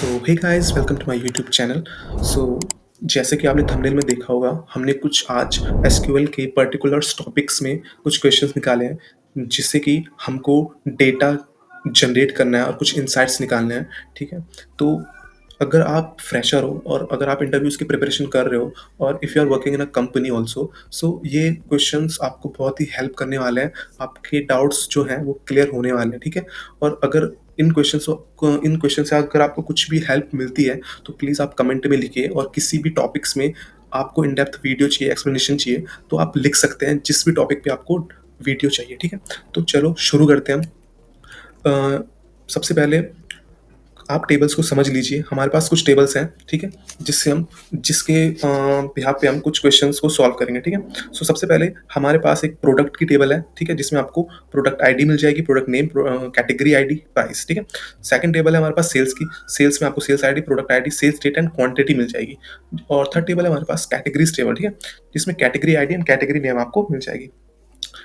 So hey guys welcome to my YouTube channel. So जैसे कि आपने थंबनेल में देखा होगा, हमने कुछ आज एसक्यूएल के पर्टिकुलर टॉपिक्स में कुछ क्वेश्चंस निकाले हैं, जिससे कि हमको डेटा जनरेट करना है और कुछ इनसाइट्स निकालने हैं। ठीक है? तो अगर आप फ्रेशर हो और अगर आप इंटरव्यूज़ की प्रिपरेशन कर रहे हो और if you are working in a company also, so ये क्वेश्चंस आपको बहुत ही हेल्प करने वाले हैं। आपके डाउट्स जो हैं वो क्लियर होने वाले हैं। ठीक है? और अगर इन क्वेश्चन से अगर आपको कुछ भी हेल्प मिलती है, तो प्लीज़ आप कमेंट में लिखिए। और किसी भी टॉपिक्स में आपको इन डेप्थ वीडियो चाहिए, एक्सप्लेनेशन चाहिए, तो आप लिख सकते हैं जिस भी टॉपिक पे आपको वीडियो चाहिए। ठीक है? तो चलो शुरू करते हैं हम। सबसे पहले आप टेबल्स को समझ लीजिए। हमारे पास कुछ टेबल्स हैं, ठीक है? जिसके बिहाफ़ पे हम कुछ क्वेश्चंस को सॉल्व करेंगे, ठीक है? सो सबसे पहले हमारे पास एक प्रोडक्ट की टेबल है, ठीक है? जिसमें आपको प्रोडक्ट आईडी मिल जाएगी, product name, category ID, price, ठीक है? सेकंड टेबल है हमारे पास सेल्स की। सेल्स में आपको sales ID, product ID, sales date and quantity मिल जाएगी। और थर्ड टेबल है हमारे पास कैटेगरीज़ टेबल, ठीक है? जिसमें category ID and category name आपको मिल जाएगी,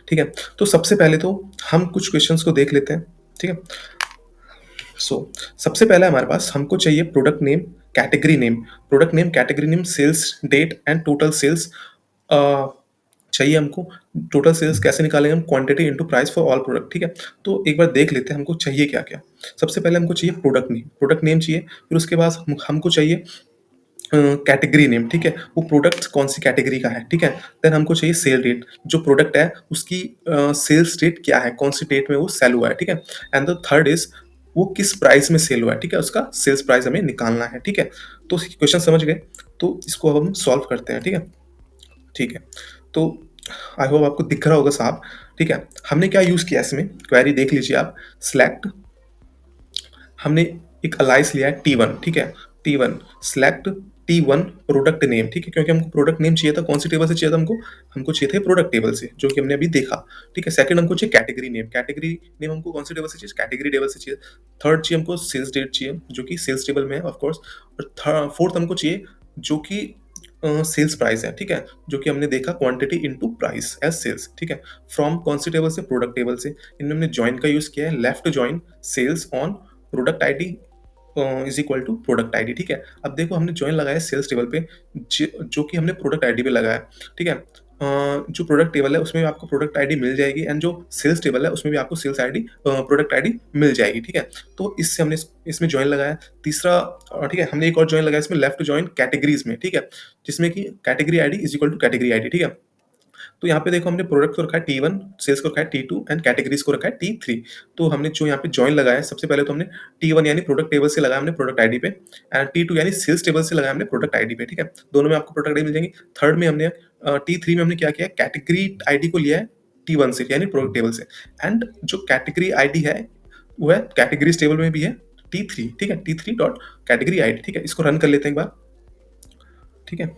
ठीक है? तो सबसे पहले तो हम कुछ क्वेश्चंस को देख लेते हैं, ठीक है? सबसे पहले हमारे पास हमको चाहिए product name, category name. Product name, category name, sales date and total sales चाहिए हमको। टोटल सेल्स कैसे निकालेंगे हम? Quantity into price for all product, ठीक है? तो एक बार देख लेते हैं हमको चाहिए क्या-क्या। सबसे पहले हमको चाहिए प्रोडक्ट नेम। प्रोडक्ट नेम चाहिए, फिर उसके बाद हमको चाहिए कैटेगरी नेम, ठीक है? वो प्रोडक्ट कौन-सी कैटेगरी का है, ठीक है? देन हमको चाहिए सेल डेट, जो प्रोडक्ट है उसकी सेल्स डेट क्या है, कौन-सी डेट में वो सेल हुआ है, ठीक है? एंड द थर्ड इज़ वो किस प्राइस में सेल हुआ है, ठीक है? उसका सेल्स प्राइस हमें निकालना है, ठीक है? तो क्वेश्चन समझ गए? तो इसको अब हम सॉल्व करते हैं, ठीक है? ठीक है। तो आई होप आपको दिख रहा होगा साफ, ठीक है? हमने क्या यूज़ किया इसमें, क्वेरी देख लीजिए आप। सिलेक्ट, हमने एक अलाइस लिया है T1, ठीक है? T1 select T1 product name, ठीक है? क्योंकि हमको प्रोडक्ट नेम चाहिए था, कौन सी टेबल से चाहिए था हमको? हमको चाहिए थे प्रोडक्ट टेबल से, जो कि हमने अभी देखा, ठीक है? सेकंड हमको चाहिए कैटेगरी नेम। कैटेगरी नेम हमको कौन सी टेबल से चाहिए? कैटेगरी टेबल से चाहिए। थर्ड चाहिए हमको सेल्स डेट चाहिए, जो कि सेल्स टेबल में है ऑफ कोर्स। और फोर्थ हमको चाहिए जो कि सेल्स प्राइस है, ठीक है? जो कि हमने देखा quantity into price as sales, ठीक है? फ्रॉम कौन सी टेबल से? प्रोडक्ट टेबल से। इनमें हमने जॉइन का यूज़ किया है, left join sales on product ID is equal to product ID, ठीक है? अब देखो हमने जॉइन लगाया सेल्स टेबल पे, जो कि हमने प्रोडक्ट आईडी पे लगाया, ठीक है? जो प्रोडक्ट टेबल है उसमें भी आपको प्रोडक्ट आईडी मिल जाएगी, एंड जो सेल्स टेबल है उसमें भी आपको सेल्स आईडी, प्रोडक्ट आईडी मिल जाएगी, ठीक है? तो इससे हमने इसमें जॉइन लगाया। तीसरा, ठीक है, हमने एक और जॉइन लगाया इसमें, लेफ्ट जॉइन कैटेगरीज में, ठीक है? जिसमें कि category ID is equal to category ID, ठीक है? तो यहाँ पे देखो हमने प्रोडक्ट को रखा है T1, सेल्स को रखा है T2 एंड कैटेगरीज को रखा है T3। तो हमने जो यहाँ पे जॉइन लगाया है, सबसे पहले तो हमने T1 यानी प्रोडक्ट टेबल से लगाया हमने प्रोडक्ट आईडी पे, एंड T2 यानी सेल्स टेबल से लगाया हमने प्रोडक्ट आईडी पे, ठीक है? दोनों में आपको प्रोडक्ट आईडी मिल जाएंगी। थर्ड में हमने T3 में हमने क्या किया, कैटेगरी आईडी को लिया है T1 से यानी प्रोडक्ट टेबल से, एंड जो कैटेगरी आईडी है वो है कैटेगरीज टेबल में भी है T3, ठीक है? T3 डॉट कैटेगरी आईडी, ठीक है? इसको रन कर लेते हैं एक बार, ठीक है?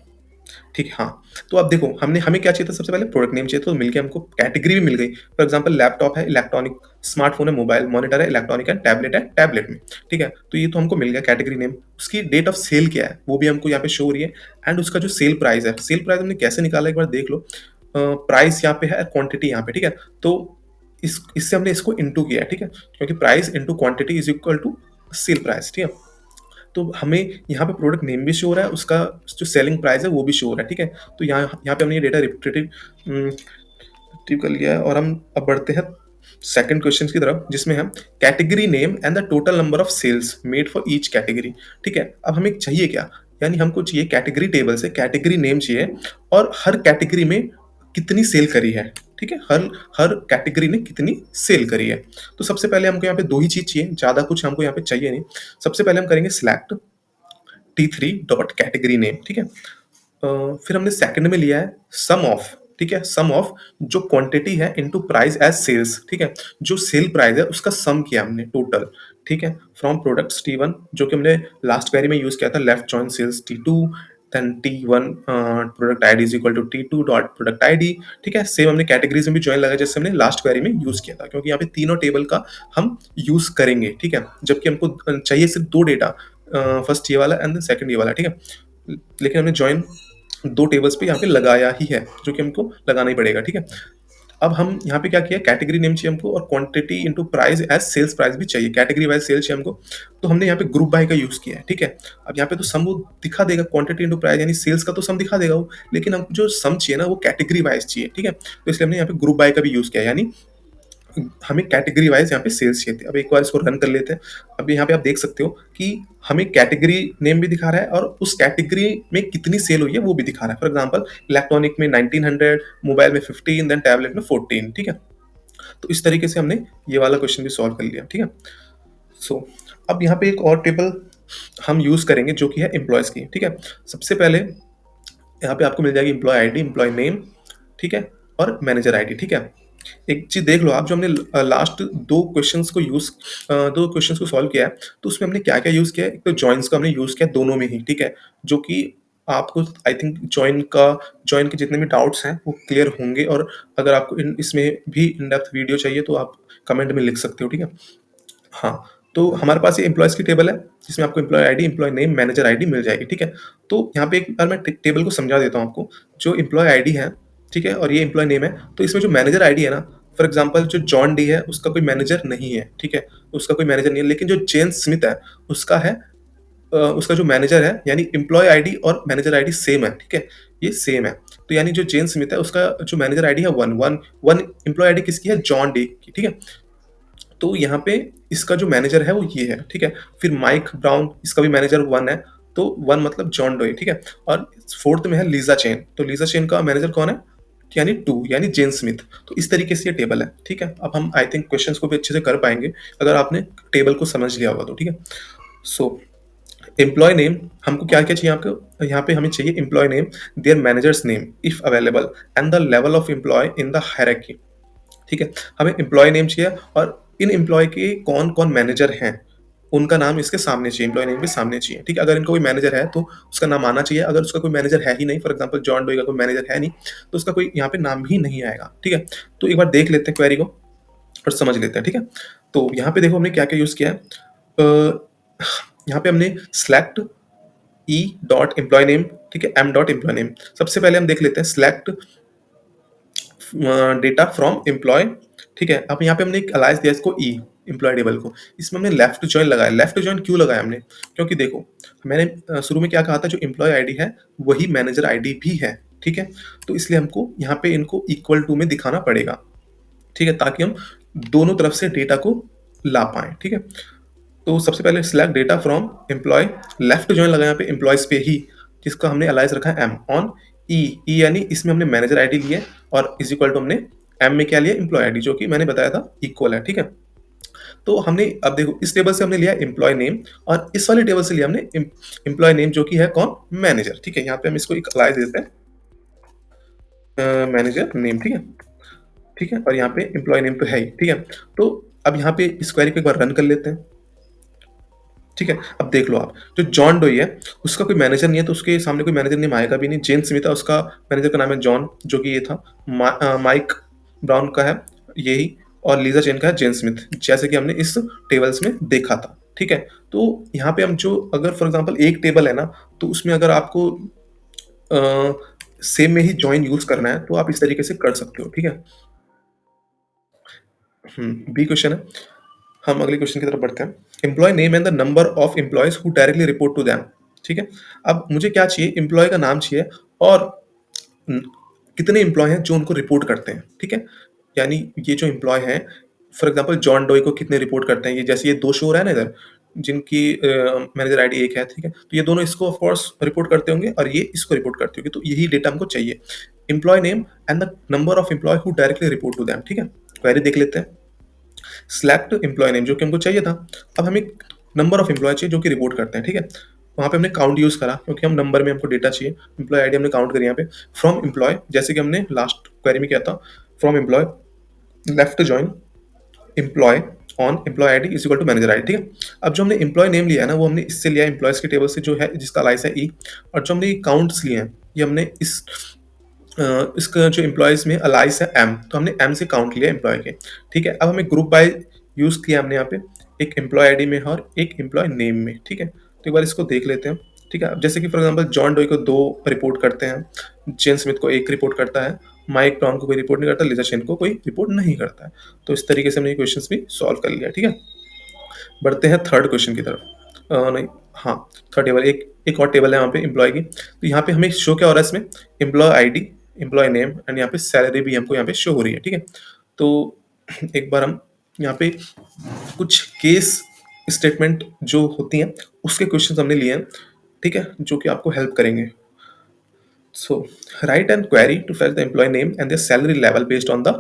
ठीक है, हाँ। तो अब देखो हमें क्या चाहिए था, सबसे पहले प्रोडक्ट नेम चाहिए, तो मिल गया हमको, कैटेगरी भी मिल गई। फॉर एग्जांपल लैपटॉप है इलेक्ट्रॉनिक, स्मार्टफ़ोन है मोबाइल, मॉनिटर है इलेक्ट्रॉनिक एंड टैबलेट है टैबलेट में, ठीक है? तो ये तो हमको मिल गया कैटेगरी नेम। उसकी डेट ऑफ सेल क्या है वो भी हमको यहाँ पे शो हो रही है, एंड उसका जो सेल प्राइस है, सेल प्राइस हमने कैसे निकाला एक बार देख लो। प्राइस यहाँ पे है, क्वांटिटी यहाँ पे, ठीक है? तो इससे हमने इसको इंटू किया है, ठीक है? क्योंकि price into quantity is equal to sale price, ठीक है? तो हमें यहाँ पे प्रोडक्ट नेम भी शो हो रहा है, उसका जो सेलिंग प्राइस है वो भी शो हो रहा है, ठीक है? तो यहाँ पे हमने ये डेटा रिट्रीव कर लिया है, और हम अब बढ़ते हैं सेकंड क्वेश्चन की तरफ, जिसमें हम category name and the total number of sales made for each category, ठीक है? अब हमें चाहिए क्या, यानी हमको चाहिए कैटेगरी टेबल से कैटेगरी नेम चाहिए, और हर कैटेगरी में कितनी सेल करी है, ठीक है? हर हर कैटेगरी ने कितनी सेल करी है। तो सबसे पहले हमको यहाँ पे दो ही चीज चाहिए, ज्यादा कुछ हमको यहाँ पे चाहिए नहीं। सबसे पहले हम करेंगे select T3 dot category name, ठीक है? फिर हमने सेकंड में लिया है सम ऑफ, ठीक है? सम ऑफ जो क्वांटिटी है इनटू प्राइस एज सेल्स, ठीक है? जो सेल प्राइस है उसका सम किया हमने टोटल, ठीक है? फ्रॉम प्रोडक्ट्स T1, जो कि हमने लास्ट क्वेरी में यूज किया था, left join sales T2, then T1 product ID is equal to T2 dot product ID, ठीक है? सेम हमने कैटेगरीज में भी जॉइन लगाया जैसे हमने लास्ट क्वेरी में यूज किया था, क्योंकि यहाँ पे तीनों टेबल का हम यूज करेंगे, ठीक है? जबकि हमको चाहिए सिर्फ दो डेटा, फर्स्ट ये वाला एंड देन सेकंड ये वाला, ठीक है? लेकिन हमने जॉइन दो टेबल्स पे यहाँ पे लगाया ही है, जो कि हमको लगाना ही पड़ेगा, ठीक है? अब हम यहाँ पे क्या किया, कैटेगरी नेम चाहिए हमको और quantity into price as sales price भी चाहिए, कैटेगरी वाइज़ सेल चाहिए हमको। तो हमने यहाँ पे ग्रुप बाय का यूज़ किया है, ठीक है? अब यहाँ पे तो सम वो दिखा देगा, क्वांटिटी इनटू प्राइस यानी सेल्स का तो सम दिखा देगा वो, लेकिन हमको जो सम चाहिए ना वो कैटेगरी वाइज़ चाहिए, ठीक है? तो इसलिए हमने यहाँ पे ग्रुप बाय का भी यूज़ किया है, यानी हमें कैटेगरी वाइज़ यहाँ पे सेल्स चाहिए थे। अब एक बार इसको रन कर लेते हैं। अब यहाँ पे आप देख सकते हो कि हमें कैटेगरी नेम भी दिखा रहा है और उस कैटेगरी में कितनी सेल हुई है वो भी दिखा रहा है। फॉर एग्ज़ाम्पल इलेक्ट्रॉनिक में 1900, मोबाइल में 15, देन टैबलेट में 14, ठीक है? तो इस तरीके से हमने ये वाला क्वेश्चन भी सॉल्व कर लिया, ठीक है? सो अब यहाँ पे एक और टेबल हम यूज़ करेंगे जो कि है एम्प्लॉइज़ की, ठीक है? सबसे पहले यहाँ पे आपको मिल जाएगी एम्प्लॉय आईडी, एम्प्लॉय नेम, ठीक है? और मैनेजर आईडी, ठीक है? एक चीज़ देख लो आप, जो हमने लास्ट 2 क्वेश्चन्स को सॉल्व किया है, तो उसमें हमने क्या-क्या यूज़ किया है? एक तो जॉइन्स का हमने यूज़ किया दोनों में ही, ठीक है? जो कि आपको आई थिंक जॉइन के जितने भी डाउट्स हैं वो क्लियर होंगे, और अगर आपको इन इसमें भी इन डेप्थ वीडियो चाहिए तो आप कमेंट में लिख सकते हो, ठीक है? हाँ, तो हमारे पास ये एम्प्लॉइज़ की टेबल है, जिसमें आपको employee ID, employee name, manager ID मिल जाएगी, ठीक है? तो यहाँ पे एक बार मैं टे टेबल को समझा देता हूँ आपको। जो एम्प्लॉयी आईडी है, ठीक है? और ये एम्प्लॉयी नेम है, तो इसमें जो मैनेजर आईडी है ना, फॉर एग्ज़ाम्पल जो जॉन डी है, उसका कोई मैनेजर नहीं है, ठीक है? उसका कोई मैनेजर नहीं है, लेकिन जो जेम्स स्मिथ है, उसका है, उसका जो मैनेजर है, यानी एम्प्लॉयी आईडी और मैनेजर आईडी सेम है, ठीक है? ये सेम है। तो यानी जो जेम्स स्मिथ है, उसका जो मैनेजर आईडी है 1 एम्प्लॉयी आईडी किसकी है? जॉन डी की, ठीक है? तो यहाँ पे इसका जो मैनेजर है वो ये है, ठीक है? फिर माइक ब्राउन, इसका भी मैनेजर 1 है, तो 1 मतलब जॉन डोए, ठीक है? और 4th में है लीज़ा चेन, तो लीज़ा चेन का मैनेजर कौन है? यानी 2 यानी जेन स्मिथ। तो इस तरीके से ये टेबल है, ठीक है? अब हम आई थिंक क्वेश्चंस को भी अच्छे से कर पाएँगे, अगर आपने टेबल को समझ लिया होगा तो, ठीक है? सो एम्प्लॉयी नेम हमको क्या-क्या चाहिए आपको? यहाँ पे हमें चाहिए employee name, their managers name if available and the level of employee in the hierarchy, ठीक है? हमें एम्प्लॉयी नेम चाहिए और इन एम्प्लॉयी के कौन-कौन मैनेजर हैं, उनका नाम इसके सामने चाहिए, एम्प्लॉयी नेम के सामने चाहिए, ठीक है? अगर इनका कोई मैनेजर है तो उसका नाम आना चाहिए, अगर उसका कोई मैनेजर है ही नहीं, फॉर एग्ज़ाम्पल जॉन डोई का कोई मैनेजर है नहीं, तो उसका कोई यहाँ पे नाम ही नहीं आएगा, ठीक है? तो एक बार देख लेते हैं क्वेरी को और समझ लेते हैं, ठीक है? तो यहाँ पे देखो हमने क्या-क्या यूज़ किया है। यहाँ पे हमने select E dot employee name, ठीक है? M dot employee name. सबसे पहले हम देख लेते हैं सेलेक्ट डेटा फ्रॉम एम्प्लॉय, ठीक है? अब यहाँ पे हमने एक अलाइस दिया इसको ई एम्प्लॉय टेबल को, इसमें हमने लेफ्ट जॉइन लगाया। लेफ्ट जॉइन क्यों लगाया हमने? क्योंकि देखो मैंने शुरू में क्या कहा था, जो एम्प्लॉय आईडी है वही मैनेजर आईडी भी है, ठीक है? तो इसलिए हमको यहाँ पे इनको इक्वल टू में दिखाना पड़ेगा, ठीक है? ताकि हम दोनों तरफ से डेटा को ला पाएँ, ठीक है? तो सबसे पहले select data from employee, left join लगा यहाँ पे एम्प्लॉयज पे ही, जिसका हमने अलाइज रखा है एम ऑन ई, ई यानी इसमें हमने मैनेजर आईडी ली है और इज इक्वल टू हमने एम में क्या लिया, एम्प्लॉय आईडी, जो कि मैंने बताया था इक्वल है, ठीक है? तो हमने अब देखो इस टेबल से हमने लिया एम्प्लॉय नेम और इस वाले टेबल से लिया हमने एम्प्लॉय नेम, जो कि है कौन, मैनेजर, ठीक है? यहाँ पे हम इसको एक अलाइज देते हैं मैनेजर नेम, ठीक है? ठीक है, और यहाँ पे एम्प्लॉय नेम तो है ही, ठीक है? तो अब यहाँ पे इस क्वेरी को एक बार रन कर लेते हैं, ठीक है? अब देख लो आप, जो जॉन डोई है, उसका कोई मैनेजर नहीं है, तो उसके सामने कोई मैनेजर नेम आएगा भी नहीं। जेन स्मिथ है, उसका मैनेजर का नाम है जॉन, जो कि ये था। माइक ब्राउन का है यही, और लीज़ा चेन का है जेन स्मिथ, जैसे कि हमने इस टेबल्स में देखा था, ठीक है? तो यहाँ पे हम जो अगर फॉर एग्ज़ाम्पल एक टेबल है ना, तो उसमें अगर आपको सेम में ही जॉइन यूज़ करना है, तो आप इस तरीके से कर सकते हो, ठीक है? बी क्वेश्चन है। हम अगले क्वेश्चन की तरफ बढ़ते हैं। Employee name and the number of employees who directly report to them, ठीक है? अब मुझे क्या चाहिए, एम्प्लॉय का नाम चाहिए और न, कितने एम्प्लॉय हैं जो उनको रिपोर्ट करते हैं, ठीक है? यानी ये जो एम्प्लॉय हैं, फॉर एग्जांपल जॉन डोई को कितने रिपोर्ट करते हैं, ये जैसे ये 2 शो हो रहा है ना इधर, जिनकी मैनेजर आईडी 1 है, ठीक है? तो ये दोनों इसको ऑफ कोर्स रिपोर्ट करते होंगे और ये इसको रिपोर्ट करती होगी, तो यही डेटा हमको चाहिए। Employee name and the number of employee who directly report to them, ठीक है? क्वेरी देख लेते हैं। सिलेक्ट एम्प्लॉय नेम, जो कि हमको चाहिए था। अब हमें नंबर ऑफ एम्प्लॉय चाहिए जो कि रिपोर्ट करते हैं, ठीक है? वहाँ पे हमने काउंट यूज़ करा, क्योंकि हम नंबर में हमको डेटा चाहिए। एम्प्लॉय आईडी हमने काउंट करी यहाँ पे। फ्रॉम एम्प्लॉय, जैसे कि हमने लास्ट क्वेरी में किया था, from employee left join employee on employee ID is equal to manager ID, ठीक है? अब जो हमने एम्प्लॉय नेम लिया है ना, वो हमने इससे लिया है, एम्प्लॉयज के टेबल से, जो है जिसका अलाइस है ई, और जो हमने काउंट्स लिए हैं ये हमने इसका जो एम्प्लॉयज़ में अलाइस है एम, तो हमने एम से काउंट लिया एम्प्लॉय के, ठीक है? अब हमें ग्रुप बाय यूज़ किया हमने यहाँ पे, एक एम्प्लॉय आईडी में और एक एम्प्लॉय नेम में, ठीक है? तो एक बार इसको देख लेते हैं, ठीक है? अब जैसे कि फॉर एग्जांपल जॉन डोई को 2 रिपोर्ट करते हैं, जेन स्मिथ को 1 रिपोर्ट करता है, माइक ब्राउन को कोई रिपोर्ट नहीं करता, लिजा चेन को कोई रिपोर्ट नहीं करता है। तो इस तरीके से हमने ये क्वेश्चंस भी सॉल्व कर लिया, ठीक है। बढ़ते हैं थर्ड क्वेश्चन की तरफ। नहीं, हाँ, थर्ड टेबल, एक एक और टेबल है वहाँ पे एम्प्लॉय की। तो यहाँ पे हमें शो क्या हो रहा है इसमें, employee ID, employee name and यहाँ पे सैलरी भी हमको यहाँ पे शो हो रही है, ठीक है। तो एक बार हम यहाँ पे कुछ केस स्टेटमेंट जो होती हैं उसके क्वेश्चन हमने लिए हैं, ठीक है, जो कि आपको हेल्प करेंगे। So write and query to fetch the employee name and the salary level based on the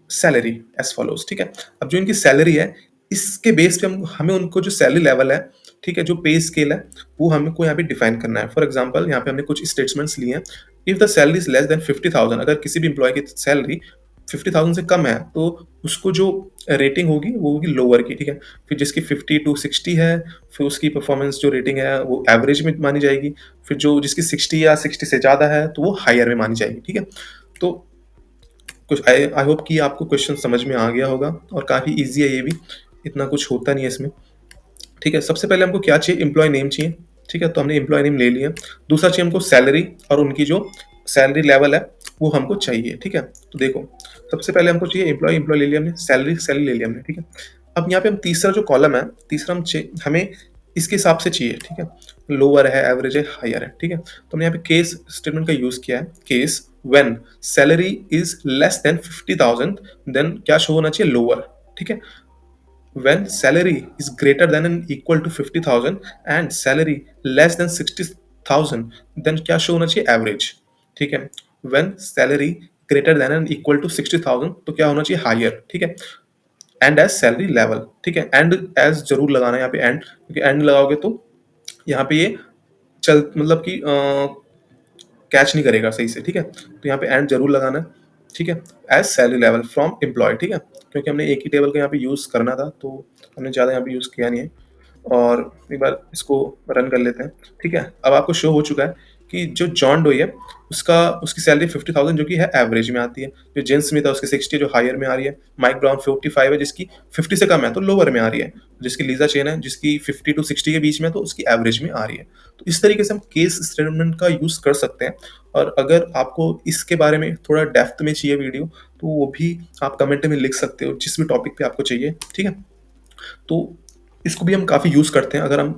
salary as follows, ठीक है। अब जो इनकी सैलरी है इसके बेस पे हम हमें उनको जो सैलरी लेवल है, ठीक है, जो पे स्केल है वो हमको यहाँ पे डिफाइन करना है। फॉर एग्जांपल यहाँ पे हमने कुछ स्टेटमेंट्स लिए हैं। If the salary is less than 50,000, अगर किसी भी एम्प्लॉय की सैलरी 50,000 से कम है तो उसको जो रेटिंग होगी वो होगी लोअर की, ठीक है। फिर जिसकी 50 टू 60 है, फिर उसकी परफॉर्मेंस जो रेटिंग है वो एवरेज में मानी जाएगी। फिर जो जिसकी 60 या 60 से ज़्यादा है तो वो हायर में मानी जाएगी, ठीक है। तो कुछ आई होप कि आपको क्वेश्चन समझ में आ गया होगा और काफ़ी ईजी है ये भी, इतना कुछ होता नहीं है इसमें, ठीक है। सबसे पहले हमको क्या चाहिए, एम्प्लॉय नेम चाहिए, ठीक है, तो हमने एम्प्लॉय नेम ले लिया। दूसरा चाहिए हमको सैलरी और उनकी जो सैलरी लेवल है वो हमको चाहिए, ठीक है। तो देखो सबसे पहले हमको चाहिए एम्प्लॉय, एम्प्लॉय ले लिया हमने, सैलरी सैलरी ले लिया हमने, ठीक है। अब यहाँ पे हम तीसरा जो कॉलम है, तीसरा हमें इसके हिसाब से चाहिए, ठीक है। लोअर है, एवरेज है, हायर है, ठीक है। तो हमने यहाँ पे केस स्टेटमेंट का यूज किया है। Case when salary is less than 50,000 then क्या शो होना चाहिए, लोअर, ठीक है। When salary is greater than and equal to 50,000 and salary less than 60,000 then क्या शो होना चाहिए, एवरेज, ठीक है। When salary greater than and equal to 60,000 तो क्या होना चाहिए, हायर, ठीक है। एंड एज सैलरी लेवल, ठीक है। एंड एज जरूर लगाना है यहाँ पे एंड, क्योंकि एंड लगाओगे तो यहाँ पे ये चल मतलब कि कैच नहीं करेगा सही से, ठीक है। तो यहाँ पे एंड जरूर लगाना है, ठीक है। As salary level from employee, ठीक है, क्योंकि हमने एक ही टेबल का यहाँ पे यूज़ करना था तो हमने ज़्यादा यहाँ पे यूज़ किया नहीं है। और एक बार इसको रन कर लेते हैं, ठीक है। अब आपको शो हो चुका है कि जो जॉन डोई है उसका उसकी सैलरी 50,000 जो कि है एवरेज में आती है। जो जेम्स स्मिथ है उसकी 60 जो हायर में आ रही है। माइक ब्राउन 45 है जिसकी 50 से कम है तो लोअर में आ रही है। जिसकी लीजा चेन है जिसकी 50 टू 60 के बीच में है तो उसकी एवरेज में आ रही है। तो इस तरीके से हम केस स्टेटमेंट का यूज़ कर सकते हैं। और अगर आपको इसके बारे में थोड़ा डेप्थ में चाहिए वीडियो तो वो भी आप कमेंट में लिख सकते हो, जिस भी टॉपिक पे आपको चाहिए, ठीक है। तो इसको भी हम काफ़ी यूज़ करते हैं। अगर हम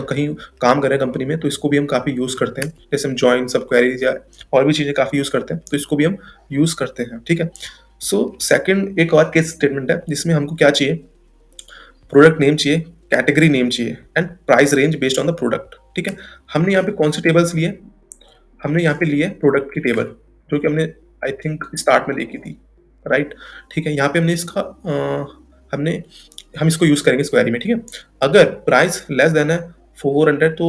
कहीं काम कर रहे हैं कंपनी में तो इसको भी हम काफ़ी यूज़ करते हैं। जैसे हम जॉइन सब क्वेरीज या और भी चीज़ें काफ़ी यूज़ करते हैं तो इसको भी हम यूज़ करते हैं, ठीक है। सो सेकंड एक और केस स्टेटमेंट है जिसमें हमको क्या चाहिए, प्रोडक्ट नेम चाहिए, कैटेगरी नेम चाहिए and price range based on the product, ठीक है। हमने यहाँ पे कौन से टेबल्स लिए, हमने यहाँ पे लिए प्रोडक्ट की टेबल जो कि हमने आई थिंक स्टार्ट में देखी थी, राइट, ठीक है। यहाँ पे हमने इसका हमने हम इसको यूज़ करेंगे इस क्वेरी में, ठीक है। अगर प्राइस लेस देन है 400 तो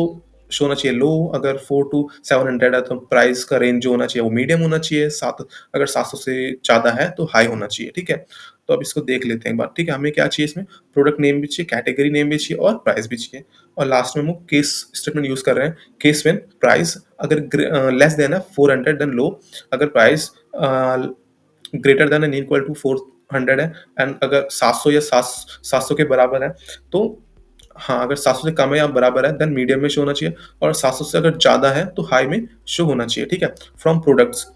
शो होना चाहिए लो, अगर 4 टू 700 है तो प्राइस का रेंज जो होना चाहिए वो मीडियम होना चाहिए, अगर 700 से ज़्यादा है तो हाई होना चाहिए, ठीक है। तो अब इसको देख लेते हैं एक बार, ठीक है। हमें क्या चाहिए इसमें, प्रोडक्ट नेम भी चाहिए, कैटेगरी नेम भी चाहिए और प्राइस भी चाहिए। और लास्ट में हम केस स्टेटमेंट यूज़ कर रहे हैं। केस व्हेन प्राइस अगर लेस देन है 400 देन लो, अगर price greater than and equal to 400 है एंड अगर 700 या 700 के बराबर है तो हाँ, अगर 700 से कम है या बराबर है देन मीडियम में शो होना चाहिए और 700 से अगर ज़्यादा है तो हाई में शो होना चाहिए, ठीक है। फ्रॉम प्रोडक्ट्स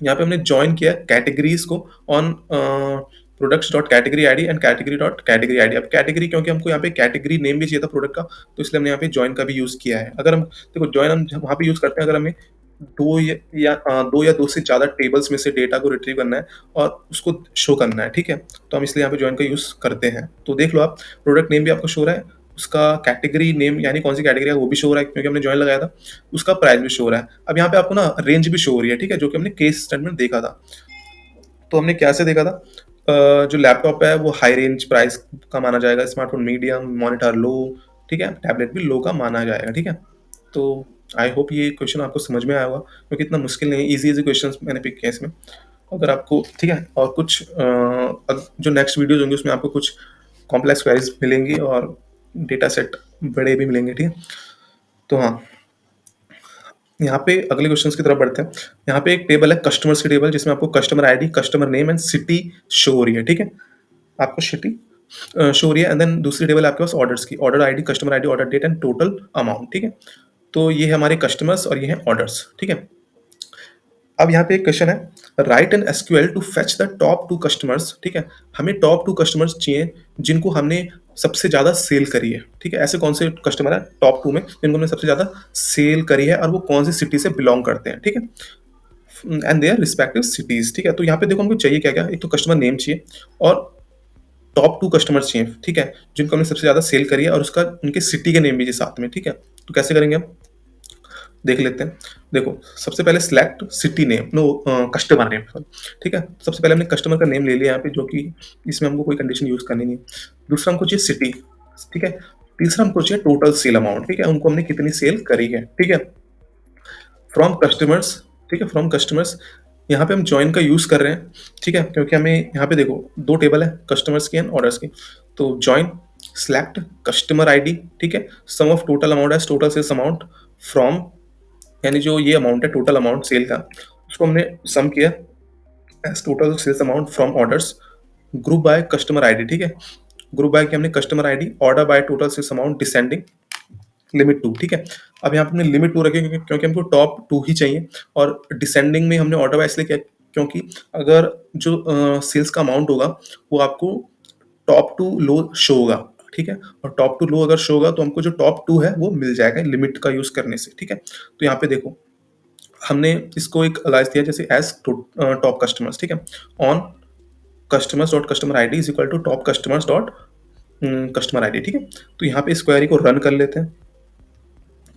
यहाँ पे हमने ज्वाइन किया कैटेगरीज को on products dot category ID and category dot category ID. अब कैटेगरी क्योंकि हमको यहाँ पे कैटेगरी नेम भी चाहिए था प्रोडक्ट का तो इसलिए हमने यहाँ पे ज्वाइन का भी यूज़ किया है। अगर हम देखो ज्वाइन हम वहाँ पे यूज़ करते हैं अगर हमें दो या दो से ज़्यादा टेबल्स में से डेटा को रिट्रीव करना है और उसको शो करना है, ठीक है। तो हम इसलिए यहाँ पे ज्वाइन का यूज़ करते हैं। तो देख लो आप, प्रोडक्ट नेम भी आपको शो हो रहा है, उसका कैटेगरी नेम यानी कौन सी कैटेगरी है वो भी शो हो रहा है क्योंकि हमने ज्वाइन लगाया था, उसका प्राइस भी शो हो रहा है। अब यहाँ पे आपको ना रेंज भी शो हो रही है, ठीक है, जो कि हमने केस स्टेटमेंट देखा था। तो हमने क्या से देखा था, जो लैपटॉप है वो हाई रेंज प्राइस का माना जाएगा, स्मार्टफोन मीडियम, मॉनिटर लो, ठीक है, टैबलेट भी लो का माना जाएगा, ठीक है। तो आई होप ये क्वेश्चन आपको समझ में आया होगा क्योंकि इतना मुश्किल नहीं है, इजी क्वेश्चन मैंने पिक किया इसमें। अगर आपको ठीक है और कुछ जो नेक्स्ट वीडियोज होंगे उसमें आपको कुछ कॉम्प्लेक्स क्वेरीज मिलेंगी और डेटा सेट बड़े भी मिलेंगे, ठीक है। तो हाँ, यहाँ पे अगले क्वेश्चंस की तरफ बढ़ते हैं। यहाँ पे एक टेबल है कस्टमर्स की टेबल जिसमें आपको customer ID, customer name and city show हो रही है, ठीक है। आपको सिटी शो हो रही है एंड देन दूसरी टेबल है आपके पास ऑर्डर्स की, order ID, customer ID, order date and total amount, ठीक है। तो ये है हमारे कस्टमर्स और ये है ऑर्डर्स, ठीक है। अब यहाँ पे एक क्वेश्चन है, write an SQL to fetch the top 2 customers, ठीक है? हमें टॉप 2 कस्टमर्स चाहिए जिनको हमने सबसे ज़्यादा सेल करी है, ठीक है? ऐसे कौन से कस्टमर हैं टॉप 2 में जिनको हमने सबसे ज़्यादा सेल करी है और वो कौन सी सिटी से बिलॉन्ग करते हैं, ठीक है? एंड देयर रिस्पेक्टिव सिटीज़, ठीक है? तो यहाँ पे देखो हमको चाहिए क्या-क्या? एक तो कस्टमर नेम चाहिए और टॉप 2 कस्टमर्स चाहिए, ठीक है? जिनको हमने सबसे ज़्यादा सेल करी है और उसका उनके सिटी के नेम भी चाहिए साथ में, ठीक है? तो कैसे करेंगे हम? देख लेते हैं। देखो, सबसे पहले select city name, no customer name sorry, ठीक है? सबसे पहले हमने कस्टमर का नेम ले लिया यहाँ पे, जो कि इसमें हमको कोई कंडीशन यूज़ करनी नहीं है। दूसरा हमको चाहिए सिटी, ठीक है? तीसरा हमको चाहिए टोटल सेल अमाउंट, ठीक है? उनको हमने कितनी सेल करी है, ठीक है? फ्रॉम कस्टमर्स, ठीक है? फ्रॉम कस्टमर्स, यहाँ पे हम जॉइन का यूज़ कर रहे हैं, ठीक है? क्योंकि हमें यहाँ पे देखो 2 टेबल है, कस्टमर्स की एंड ऑर्डर्स की। तो जॉइन सिलेक्ट कस्टमर आईडी, ठीक है? Sum of total amount as total sales amount from, यानी जो ये अमाउंट है टोटल अमाउंट सेल का, उसको हमने सम किया as total sales amount from orders, group by customer ID, ठीक है? ग्रुप बाय किया हमने customer ID, order by total sales amount descending, limit 2, ठीक है? अब यहाँ पे हमने लिमिट 2 रखी क्योंकि हमको टॉप 2 ही चाहिए और डिसेंडिंग में हमने ऑर्डर बाय इसलिए किया क्योंकि अगर जो सेल्स का अमाउंट होगा वो आपको टॉप टू लो शो होगा, ठीक है? और टॉप टू लो अगर शो होगा तो हमको जो टॉप 2 है वो मिल जाएगा लिमिट का यूज़ करने से, ठीक है? तो यहाँ पे देखो हमने इसको एक अलाइज दिया जैसे एज टॉप कस्टमर्स, ठीक है? On customers dot customer ID is equal to top customers dot customer ID, ठीक है? तो यहाँ पे इस क्वेरी को रन कर लेते हैं,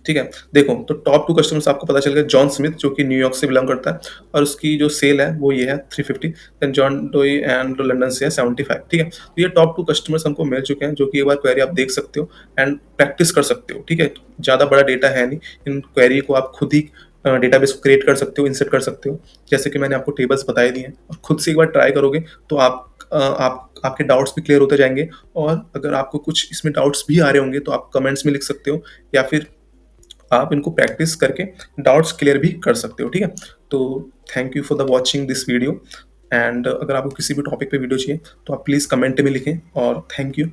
ठीक है? देखो तो टॉप 2 कस्टमर्स आपको पता चल गया, जॉन स्मिथ जो कि न्यूयॉर्क से बिलोंग करता है और उसकी जो सेल है वो ये है 350, then John Doi and London से है 75, ठीक है? तो ये टॉप 2 कस्टमर्स हमको मिल चुके हैं, जो कि एक बार क्वेरी आप देख सकते हो एंड प्रैक्टिस कर सकते हो, ठीक है? ज़्यादा बड़ा डेटा है नहीं, इन क्वेरी को आप खुद ही डेटाबेस को क्रिएट कर सकते हो, इंसर्ट कर सकते हो, जैसे कि मैंने आपको टेबल्स बताए दिए हैं और खुद से एक बार ट्राई करोगे तो आप आपके डाउट्स भी क्लियर होते जाएंगे। और अगर आपको कुछ इसमें डाउट्स भी आ रहे होंगे तो आप कमेंट्स में लिख सकते हो या फिर आप इनको प्रैक्टिस करके डाउट्स क्लियर भी कर सकते हो, ठीक है? तो thank you for the watching this video and अगर आपको किसी भी टॉपिक पे वीडियो चाहिए तो आप प्लीज़ कमेंट में लिखें और थैंक यू।